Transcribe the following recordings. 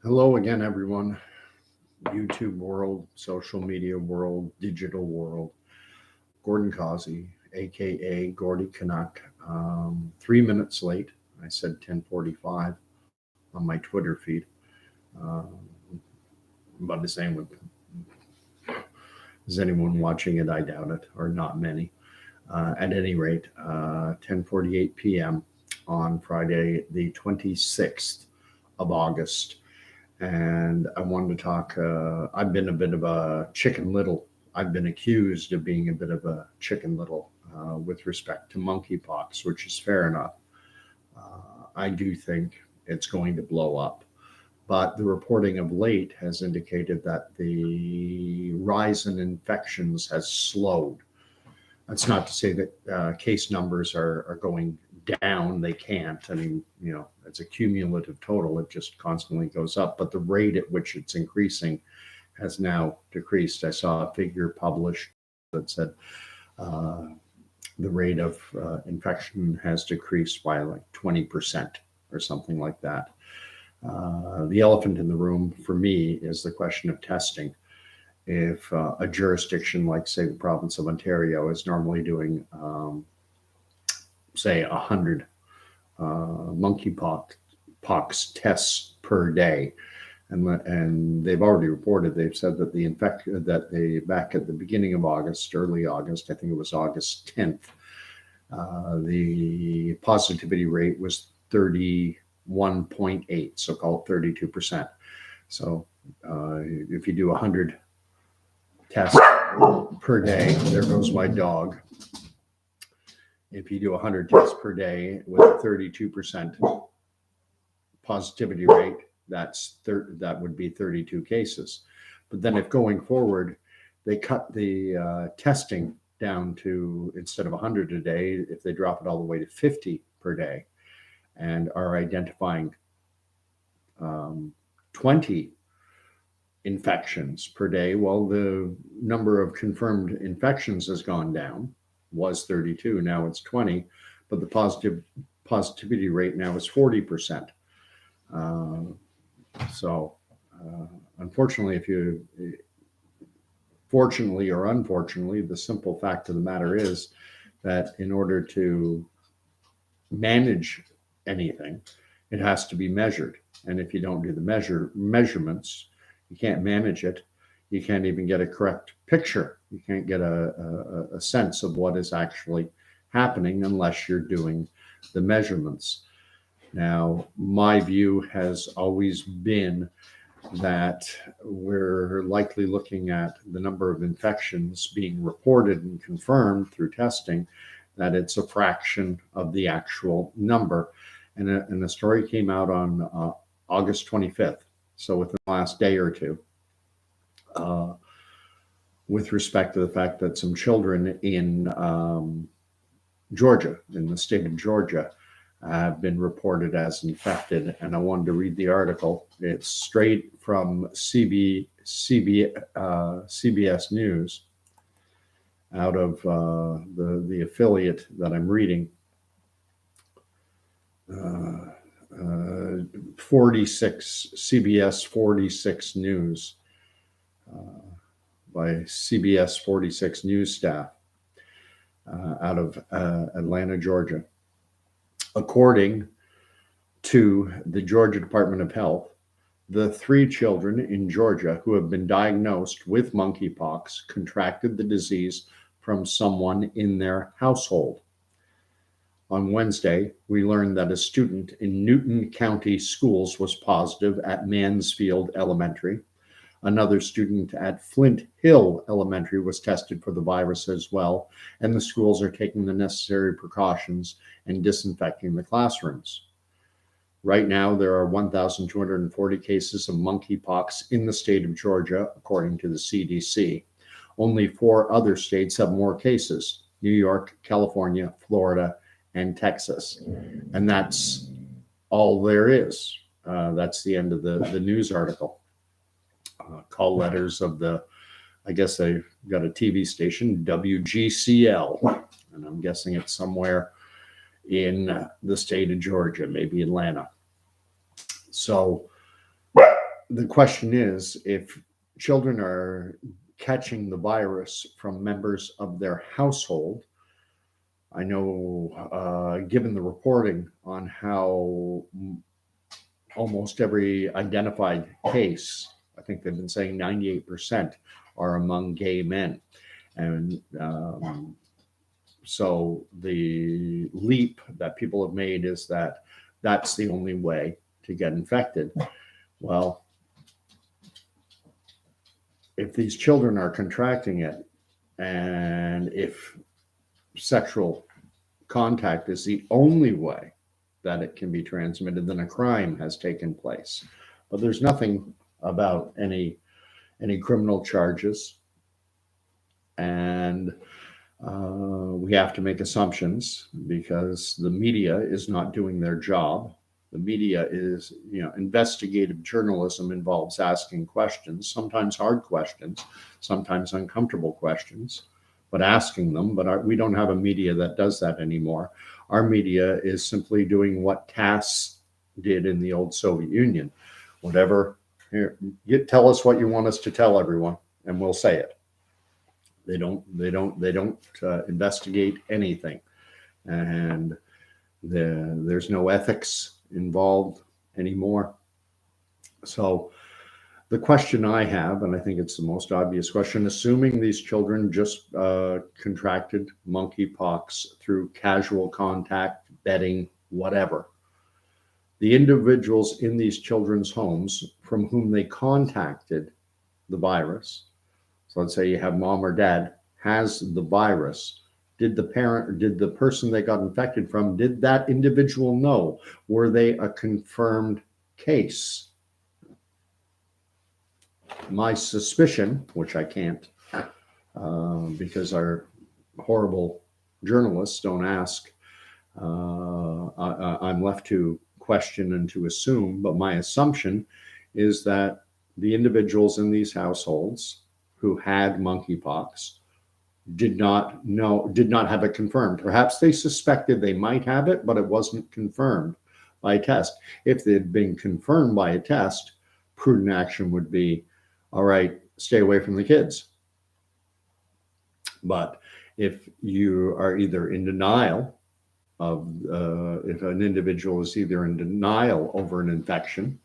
Hello again, everyone. YouTube world, social media world, digital world. Gordon Causey, aka Gordy Canuck. 3 minutes late. I said 10:45 on my Twitter feed. About the same with is anyone watching it? I doubt it, or not many. At any rate, 10:48 p.m. on Friday, the 26th of August. And I wanted to talk. I've been a bit of a chicken little. I've been accused of being a bit of a chicken little with respect to monkeypox, which is fair enough. I do think it's going to blow up. But the reporting of late has indicated that the rise in infections has slowed. That's not to say that case numbers are going down. They can't. I mean, it's a cumulative total. It just constantly goes up. But the rate at which it's increasing has now decreased. I saw a figure published that said the rate of infection has decreased by like 20% or something like that. The elephant in the room for me is the question of testing. If a jurisdiction like, say, the province of Ontario is normally doing, say, 100 monkeypox tests per day, and they've already reported, they've said that back at the beginning of August, early August, I think it was August 10th, the positivity rate was 31.8, so called 32%. So if you do 100 tests per day, there goes my dog. If you do 100 tests per day with a 32% positivity rate, that would be 32 cases. But then if going forward, they cut the testing down to, instead of 100 a day, if they drop it all the way to 50 per day and are identifying 20 infections per day, well, the number of confirmed infections has gone down. Was 32, now it's 20, but the positivity rate now is 40%. Unfortunately, fortunately or unfortunately, the simple fact of the matter is that in order to manage anything, it has to be measured. And if you don't do the measurements, you can't manage it. You can't even get a correct picture. You can't get a sense of what is actually happening unless you're doing the measurements. Now, my view has always been that we're likely looking at the number of infections being reported and confirmed through testing, that it's a fraction of the actual number. And the story came out on August 25th, so within the last day or two, with respect to the fact that some children in Georgia, in the state of Georgia, have been reported as infected. And I wanted to read the article. It's straight from CBS News, out of the affiliate that I'm reading. CBS 46 News, by CBS 46 News staff out of Atlanta, Georgia. According to the Georgia Department of Health, the 3 children in Georgia who have been diagnosed with monkeypox contracted the disease from someone in their household. On Wednesday, we learned that a student in Newton County Schools was positive at Mansfield Elementary. Another student at Flint Hill Elementary was tested for the virus as well, and the schools are taking the necessary precautions and disinfecting the classrooms. Right now, there are 1,240 cases of monkeypox in the state of Georgia, according to the CDC. Only 4 other states have more cases: New York, California, Florida, and Texas. And that's all there is. That's the end of the news article. Call letters of I guess they've got a TV station, WGCL, and I'm guessing it's somewhere in the state of Georgia, maybe Atlanta. So the question is, if children are catching the virus from members of their household, I know, given the reporting on how almost every identified case, I think they've been saying 98% are among gay men. And so the leap that people have made is that that's the only way to get infected. Well, if these children are contracting it, and if sexual contact is the only way that it can be transmitted, then a crime has taken place. But there's nothing about any criminal charges, and we have to make assumptions because the media is not doing their job. The media is, investigative journalism involves asking questions, sometimes hard questions, sometimes uncomfortable questions, but asking them. But we don't have a media that does that anymore. Our media is simply doing what TASS did in the old Soviet Union. Whatever, here, tell us what you want us to tell everyone, and we'll say it. They don't investigate anything, and there's no ethics involved anymore. So the question I have, and I think it's the most obvious question, assuming these children just contracted monkeypox through casual contact, bedding, whatever, the individuals in these children's homes from whom they contacted the virus, so let's say you have mom or dad has the virus, did the person they got infected from, did that individual know? Were they a confirmed case? My suspicion, which I can't, because our horrible journalists don't ask, I'm left to question and to assume, but my assumption is that the individuals in these households who had monkeypox did not have it confirmed. Perhaps they suspected they might have it, but it wasn't confirmed by a test. If it had been confirmed by a test, prudent action would be, all right, stay away from the kids. But if you are either in denial of, if an individual is either in denial over an infection,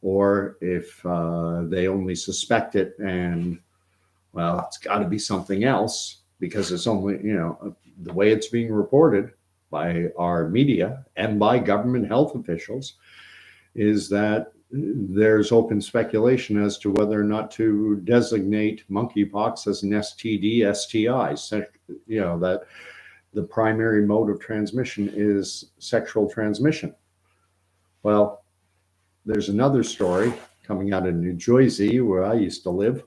or if they only suspect it and, well, it's got to be something else because it's only, the way it's being reported by our media and by government health officials is that there's open speculation as to whether or not to designate monkeypox as an STD, STI, that the primary mode of transmission is sexual transmission. Well, there's another story coming out of New Jersey where I used to live.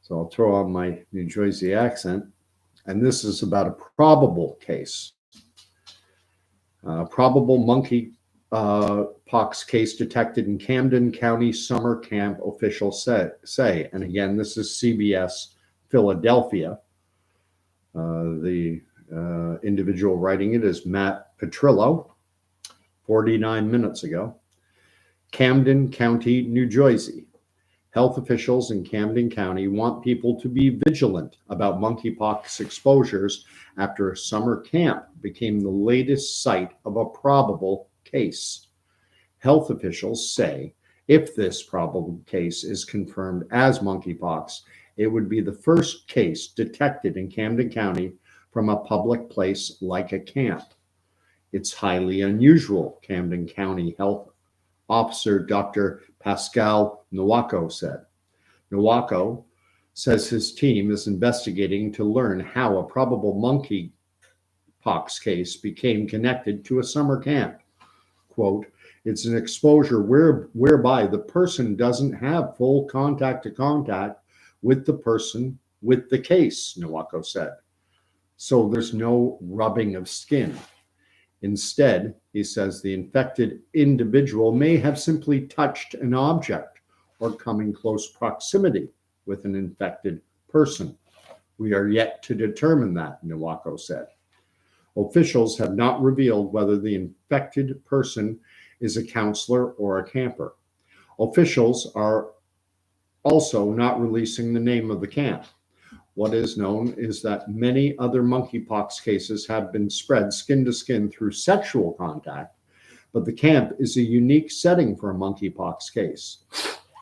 So I'll throw on my New Jersey accent. And this is about a probable case. Probable monkeypox case detected in Camden County summer camp, officials say. And again, this is CBS Philadelphia. The individual writing it is Matt Petrillo, 49 minutes ago. Camden County, New Jersey. Health officials in Camden County want people to be vigilant about monkeypox exposures after a summer camp became the latest site of a probable case. Health officials say if this probable case is confirmed as monkeypox, it would be the first case detected in Camden County from a public place like a camp. It's highly unusual, Camden County Health Officer Dr. Pascal Nwako said. Nwako says his team is investigating to learn how a probable monkeypox case became connected to a summer camp. Quote, it's an exposure whereby the person doesn't have full contact to contact with the person with the case, Nwako said. So there's no rubbing of skin. Instead, he says the infected individual may have simply touched an object or come in close proximity with an infected person. We are yet to determine that, Nwako said. Officials have not revealed whether the infected person is a counselor or a camper. Officials are also not releasing the name of the camp. What is known is that many other monkeypox cases have been spread skin to skin through sexual contact, but the camp is a unique setting for a monkeypox case.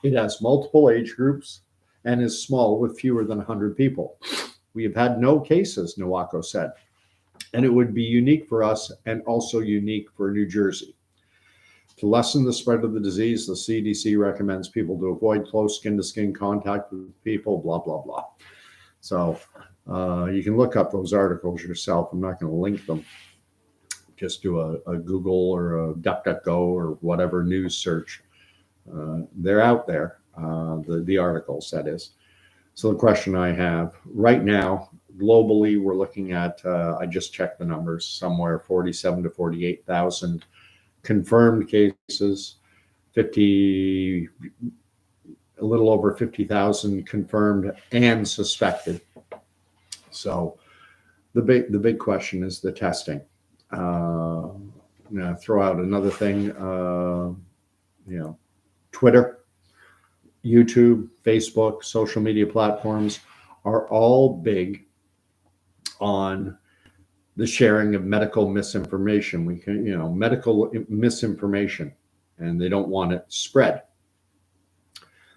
It has multiple age groups and is small with fewer than 100 people. We have had no cases, Nawako said, and it would be unique for us and also unique for New Jersey. To lessen the spread of the disease, the CDC recommends people to avoid close skin-to-skin contact with people, blah, blah, blah. So you can look up those articles yourself. I'm not going to link them. Just do a Google or a DuckDuckGo or whatever news search. They're out there, the articles, that is. So the question I have right now, globally, we're looking at, I just checked the numbers, somewhere 47 to 48,000 confirmed cases, a little over 50,000 confirmed and suspected. So the big question is the testing. Throw out another thing, Twitter, YouTube, Facebook, social media platforms are all big on the sharing of medical misinformation. Medical misinformation, and they don't want it spread.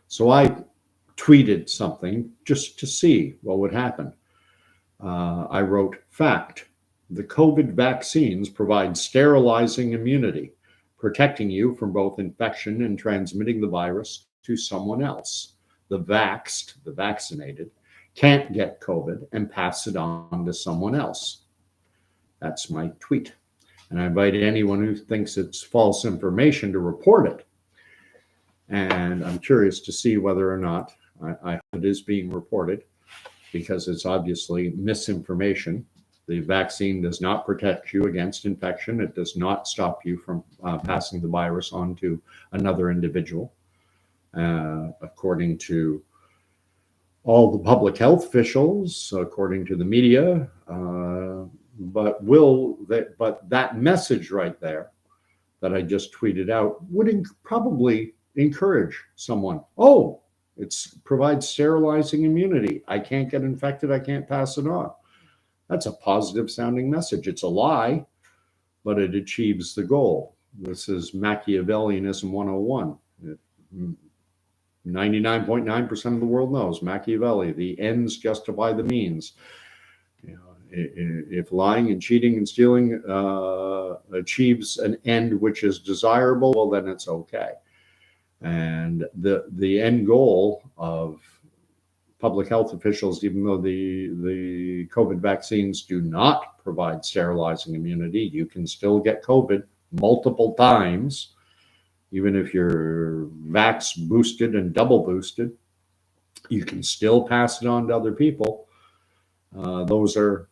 So I tweeted something just to see what would happen. I wrote, fact, the COVID vaccines provide sterilizing immunity, protecting you from both infection and transmitting the virus to someone else. The vaxxed, the vaccinated, can't get COVID and pass it on to someone else. That's my tweet. And I invite anyone who thinks it's false information to report it. And I'm curious to see whether or not it is being reported, because it's obviously misinformation. The vaccine does not protect you against infection. It does not stop you from passing the virus on to another individual, according to all the public health officials, according to the media. But that message right there that I just tweeted out would probably encourage someone. Oh, it provides sterilizing immunity. I can't get infected. I can't pass it on. That's a positive sounding message. It's a lie, but it achieves the goal. This is Machiavellianism 101. 99.9% of the world knows Machiavelli. The ends justify the means. If lying and cheating and stealing achieves an end which is desirable, well, then it's okay. And the end goal of public health officials, even though the COVID vaccines do not provide sterilizing immunity, you can still get COVID multiple times, even if you're vax boosted and double boosted. You can still pass it on to other people. Those are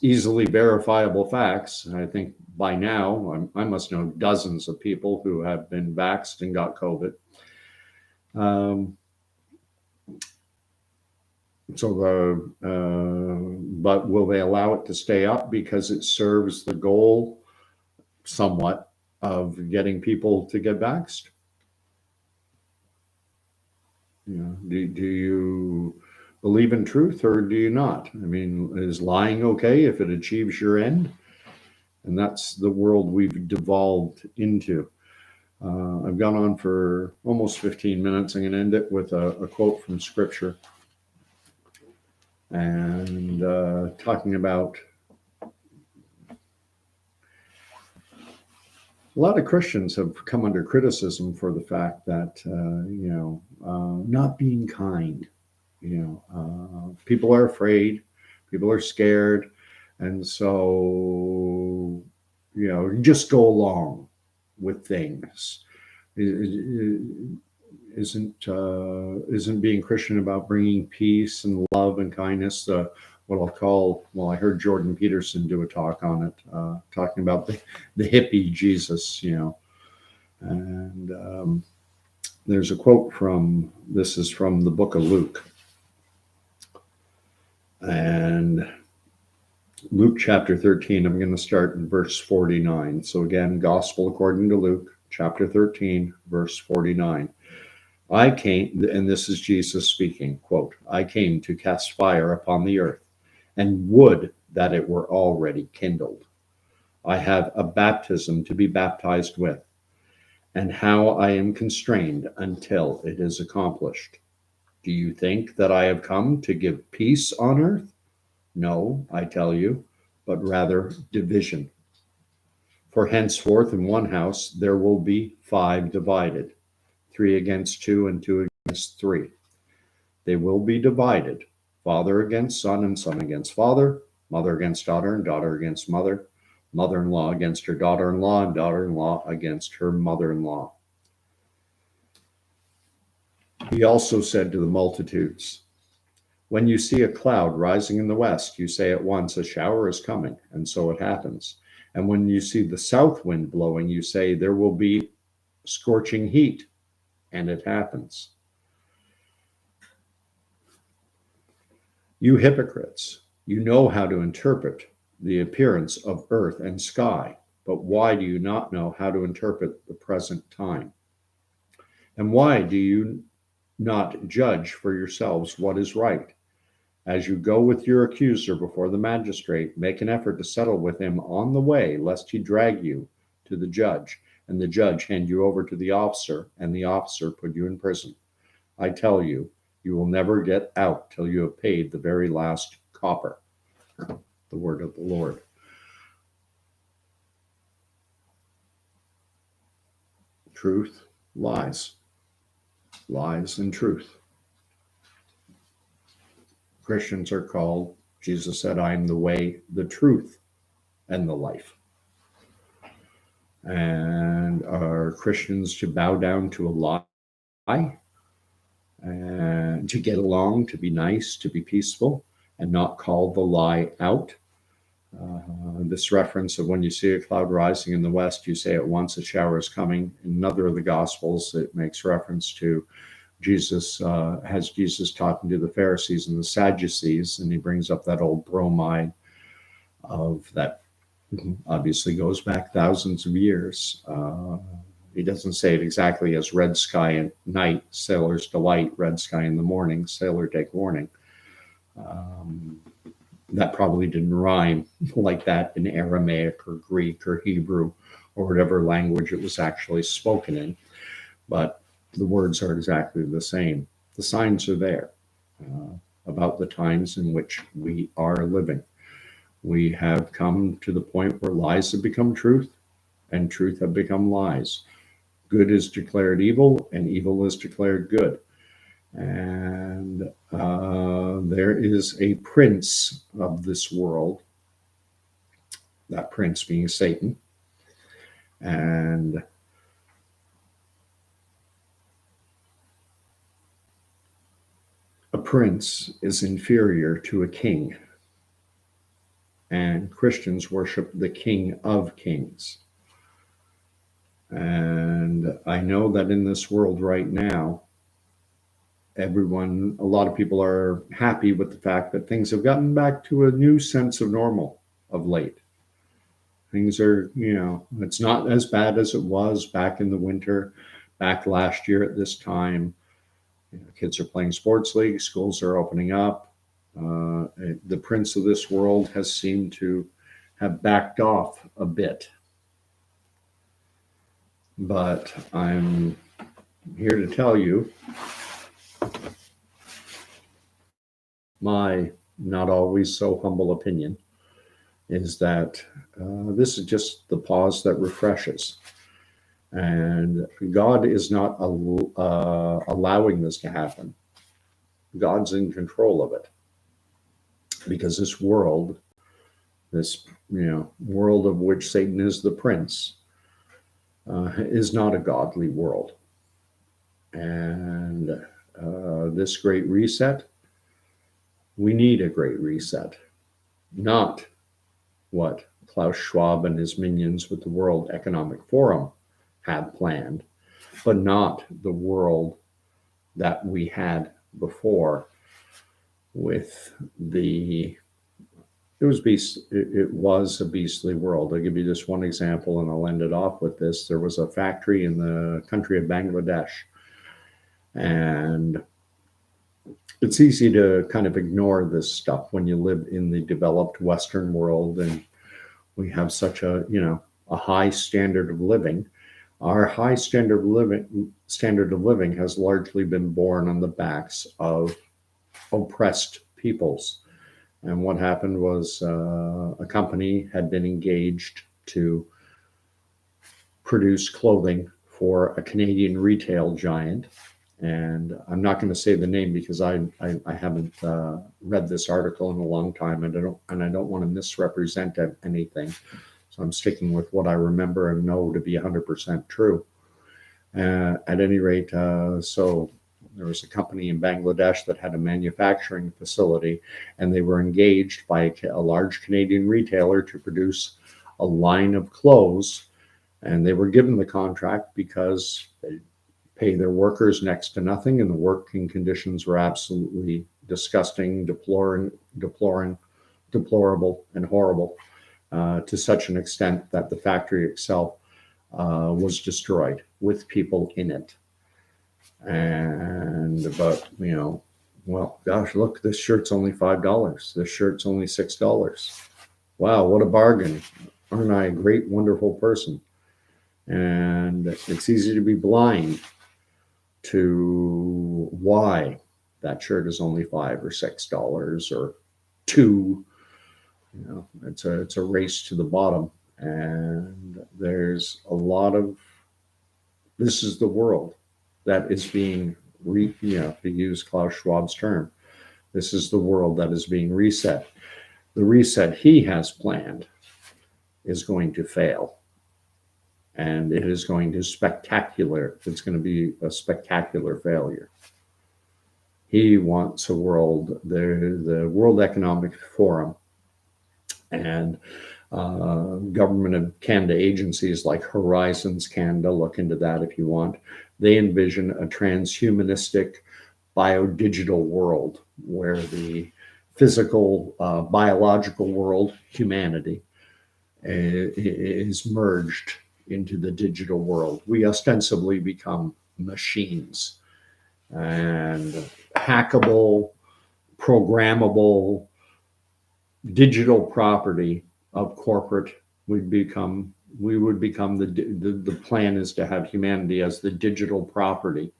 easily verifiable facts. And I think by now, I must know dozens of people who have been vaxxed and got COVID. But will they allow it to stay up because it serves the goal somewhat of getting people to get vaxxed? Do you believe in truth or do you not? I mean, is lying okay if it achieves your end? And that's the world we've devolved into. I've gone on for almost 15 minutes. I'm going to end it with a quote from Scripture, and talking about a lot of Christians have come under criticism for the fact that not being kind. People are afraid, people are scared, and so just go along with things. Isn't being Christian about bringing peace and love and kindness? What I'll call, I heard Jordan Peterson do a talk on it, talking about the hippie Jesus, and there's a quote this is from the book of Luke. And Luke chapter 13, I'm going to start in verse 49. So again, Gospel according to Luke, chapter 13, verse 49. I came, and this is Jesus speaking, quote, I came to cast fire upon the earth, and would that it were already kindled. I have a baptism to be baptized with, and how I am constrained until it is accomplished. Do you think that I have come to give peace on earth? No, I tell you, but rather division. For henceforth in one house there will be 5 divided, 3 against 2 and 2 against 3. They will be divided, father against son and son against father, mother against daughter and daughter against mother, mother-in-law against her daughter-in-law and daughter-in-law against her mother-in-law. He also said to the multitudes, when you see a cloud rising in the west, you say at once, a shower is coming, and so it happens. And when you see the south wind blowing, you say, there will be scorching heat, and it happens. You hypocrites, you know how to interpret the appearance of earth and sky, but why do you not know how to interpret the present time? And why do you not judge for yourselves what is right? As you go with your accuser before the magistrate, make an effort to settle with him on the way, lest he drag you to the judge, and the judge hand you over to the officer, and the officer put you in prison. I tell you, you will never get out till you have paid the very last copper. The word of the Lord. Truth, lies. Lies and truth. Christians are called, Jesus said, I am the way, the truth, and the life. And are Christians to bow down to a lie, and to get along, to be nice, to be peaceful, and not call the lie out? This reference of when you see a cloud rising in the west, you say at once a shower is coming. In another of the Gospels, it makes reference to Jesus talking to the Pharisees and the Sadducees, and he brings up that old bromide of that obviously goes back thousands of years. He doesn't say it exactly as red sky at night, sailor's delight, red sky in the morning, sailor take warning. That probably didn't rhyme like that in Aramaic or Greek or Hebrew or whatever language it was actually spoken in, but the words are exactly the same. The signs are there about the times in which we are living. We have come to the point where lies have become truth and truth have become lies. Good is declared evil and evil is declared good. And there is a prince of this world, that prince being Satan. And a prince is inferior to a king. And Christians worship the King of Kings. And I know that in this world right now, a lot of people are happy with the fact that things have gotten back to a new sense of normal of late. Things are, it's not as bad as it was back in the winter, back last year at this time. Kids are playing sports leagues, schools are opening up. The prince of this world has seemed to have backed off a bit. But I'm here to tell you my not always so humble opinion is that this is just the pause that refreshes. And God is not allowing this to happen. God's in control of it. Because this world, world of which Satan is the prince, is not a godly world. And this great reset, we need a great reset. Not what Klaus Schwab and his minions with the World Economic Forum had planned, but not the world that we had before with the it was a beastly world. I'll give you just one example and I'll end it off with this. There was a factory in the country of Bangladesh, and it's easy to kind of ignore this stuff when you live in the developed Western world and we have such a high standard of living. Our high standard of living has largely been born on the backs of oppressed peoples. And what happened was a company had been engaged to produce clothing for a Canadian retail giant. And I'm not going to say the name because I haven't read this article in a long time, and I don't want to misrepresent anything. So I'm sticking with what I remember and know to be 100% true. At any rate, so there was a company in Bangladesh that had a manufacturing facility, and they were engaged by a large Canadian retailer to produce a line of clothes. And they were given the contract because they pay their workers next to nothing, and the working conditions were absolutely disgusting, deplorable, and horrible, to such an extent that the factory itself was destroyed with people in it. Well, gosh, look, this shirt's only $5. This shirt's only $6. Wow, what a bargain. Aren't I a great, wonderful person? And it's easy to be blind to why that shirt is only $5 or $6 or $2. It's a race to the bottom, and there's a lot of this is the world that is being to use Klaus Schwab's term, this is the world that is being reset. The reset he has planned is going to fail. And it is going to it's going to be a spectacular failure. He wants a world, the World Economic Forum and government of Canada agencies like Horizons Canada, look into that if you want. They envision a transhumanistic biodigital world where the physical, biological world, humanity, is merged into the digital world. We ostensibly become machines and hackable, programmable, digital property of corporate. We would become the plan is to have humanity as the digital property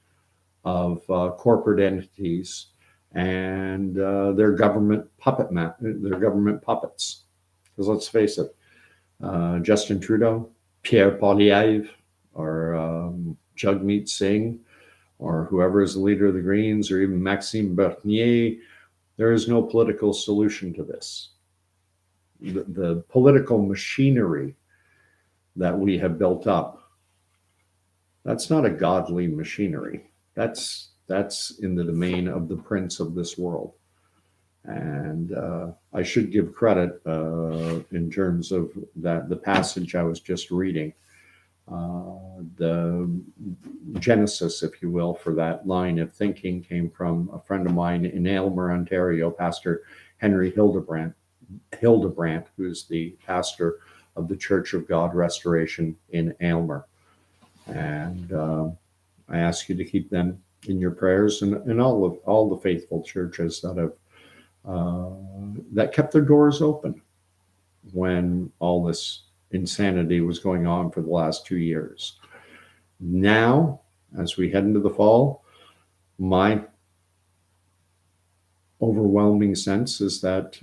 of corporate entities and their government puppets. Because let's face it, Justin Trudeau, Pierre Poilievre, or Jagmeet Singh, or whoever is the leader of the Greens, or even Maxime Bernier, there is no political solution to this. The political machinery that we have built up, that's not a godly machinery. That's in the domain of the prince of this world. And I should give credit in terms of the passage I was just reading, the genesis, if you will, for that line of thinking came from a friend of mine in Aylmer, Ontario, Pastor Henry Hildebrandt, who's the pastor of the Church of God Restoration in Aylmer. And I ask you to keep them in your prayers, and all the faithful churches that have that kept their doors open when all this insanity was going on for the last 2 years. Now, as we head into the fall, my overwhelming sense is that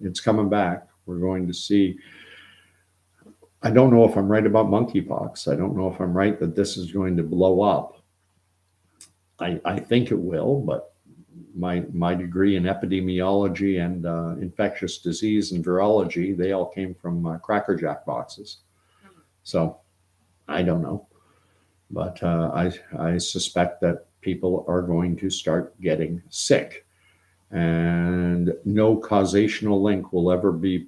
it's coming back. We're going to see. I don't know if I'm right about monkeypox. I don't know if I'm right that this is going to blow up. I think it will, but my degree in epidemiology and infectious disease and virology, they all came from Cracker Jack boxes. So I don't know. But I suspect that people are going to start getting sick. And no causational link will ever be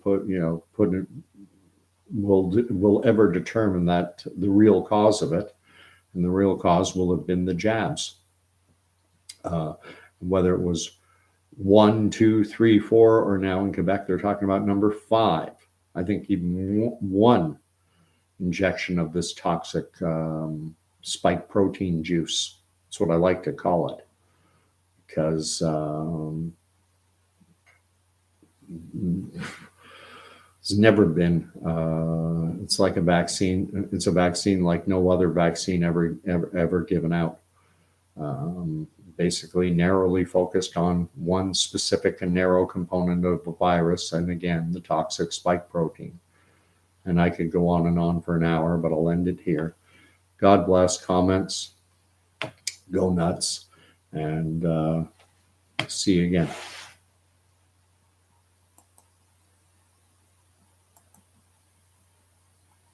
will ever determine that the real cause of it. And the real cause will have been the jabs. Whether it was 1, 2, 3, 4, or now in Quebec, they're talking about number 5. I think even one injection of this toxic spike protein juice. That's what I like to call it, because it's never been. It's like a vaccine. It's a vaccine like no other vaccine ever given out. Basically, narrowly focused on one specific and narrow component of the virus, and again, the toxic spike protein. And I could go on for an hour, but I'll end it here. God bless. Comments. Go nuts. And see you again.